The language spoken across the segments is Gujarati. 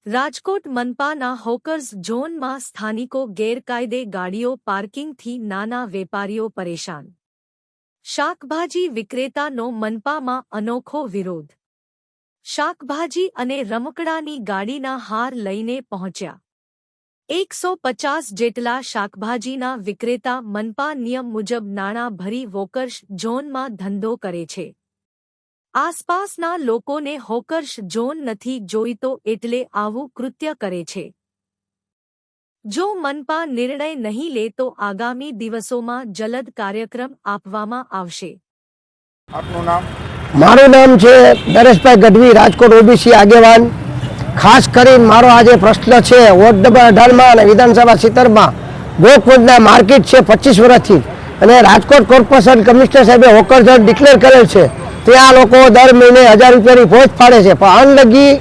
રાજકોટ મનપાના હોકર્સ ઝોનમાં સ્થાનિકો ગેરકાયદે ગાડીઓ પાર્કિંગથી નાના વેપારીઓ પરેશાન। શાકભાજી વિક્રેતાનો મનપામાં અનોખો વિરોધ। શાકભાજી અને રમકડાની ગાડીના હાર લઈને પહોંચ્યા। 150 જેટલા શાકભાજીના વિક્રેતા મનપા નિયમ મુજબ નાણાં ભરી હોકર્સ ઝોનમાં ધંધો કરે છે। આસપાસના લોકોને હોકર્સ ઝોન નથી જોઈતો એટલે આવું કૃત્ય કરે છે। જો મનપા નિર્ણય નહીં લે તો આગામી દિવસોમાં જલદ કાર્યક્રમ આપવામાં આવશે। આપનું નામ? મારું નામ છે નરેશભાઈ ગઢવી, રાજકોટ ઓબીસી આગેવાન। ખાસ કરીને મારો આજે પ્રશ્ન છે વોર્ડ નંબર 18માં અને વિધાનસભા 70માં ગોકુંડના માર્કેટ છે 25 વર્ષથી અને રાજકોટ કોર્પોરેશન કમિશનર સાહેબે હોકર ઝોન ડિક્લેર કરેલ છે। ત્યાં લોકો દર મહિને 1000 રૂપિયાની ફોજ ફાડે છે, પણ અનલગી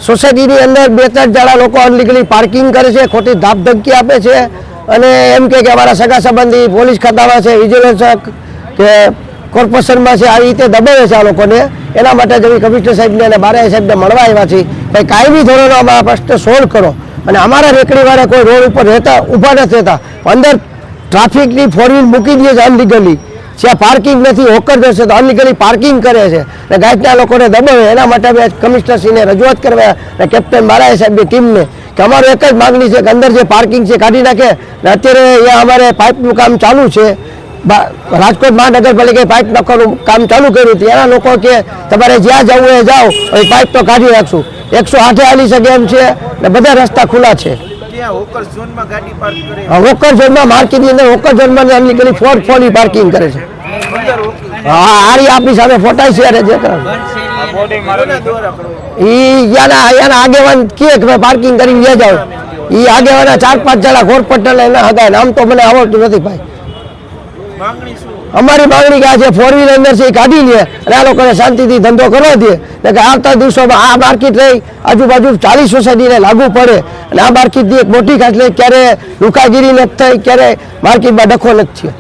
સોસાયટીની અંદર 2-3 જણા લોકો અનલીગલી પાર્કિંગ કરે છે, ખોટી ધાકધમકી આપે છે અને એમ કે અમારા સગા સંબંધી પોલીસ ખાતામાં છે, વિજિલન્સ કે કોર્પોરેશનમાં છે, આવી રીતે દબાવે છે આ લોકોને। એના માટે જ કમિશનર સાહેબને અને બારા સાહેબને મળવા આવ્યા છીએ। ભાઈ કાયમી ધોરણે અમારા પ્રશ્ન સોલ્વ કરો અને અમારા રેકડીવાળા કોઈ રોડ ઉપર રહેતા ઊભા નથી રહેતા, અંદર ટ્રાફિકની 4 વ્હીલ મૂકી દે છે અનલીગલી, જ્યાં પાર્કિંગ નથી હોકર જશે તો અનલીગલી પાર્કિંગ કરે છે અને ગાઈડના લોકોને દબાવે। એના માટે અમે કમિશનરશ્રીને રજૂઆત કરવા અને કેપ્ટન બારા સાહેબની ટીમને કે અમારું એક જ માગણી છે કે અંદર જે પાર્કિંગ છે કાઢી નાખે। અત્યારે અહીંયા અમારે પાઇપનું કામ ચાલુ છે, રાજકોટ મહાનગરપાલિકાએ પાઇપ નાખવાનું કામ ચાલુ કર્યું હતું। એના લોકો કે તમારે જ્યાં જવું એ જાઓ, પાઇપ તો કાઢી નાખશું। 108 હાલી શકે એમ છે ને બધા રસ્તા ખુલ્લા છે। હોકર ઝોનમાં ગાડી પાર્ક કરે? હોકર ઝોનમાં માર્કેટની અંદર હોકર ઝોનમાં અનલીગલી 4 પાર્કિંગ કરે છે। હા, આરી આપણી સામે ફોટા શેર છે આગેવાન કે પાર્કિંગ કરી લઈ જાવ। એ આગેવાના 4-5 જણા કોર્પોરેટર એના હતા, નામ તો મને આવડતું નથી ભાઈ। અમારી માંગણી આ છે 4 વ્હીલ અંદર છે એ કાઢી લે અને આ લોકોને શાંતિથી ધંધો કરવા દે કે આવતા દિવસોમાં આ માર્કેટ રહી આજુબાજુ 40 સોસાયટીને લાગુ પડે અને આ માર્કેટની એક મોટી ખાસ ક્યારે લુકાગીરી નથી થઈ, ક્યારે માર્કેટમાં ડખો નથી થયો।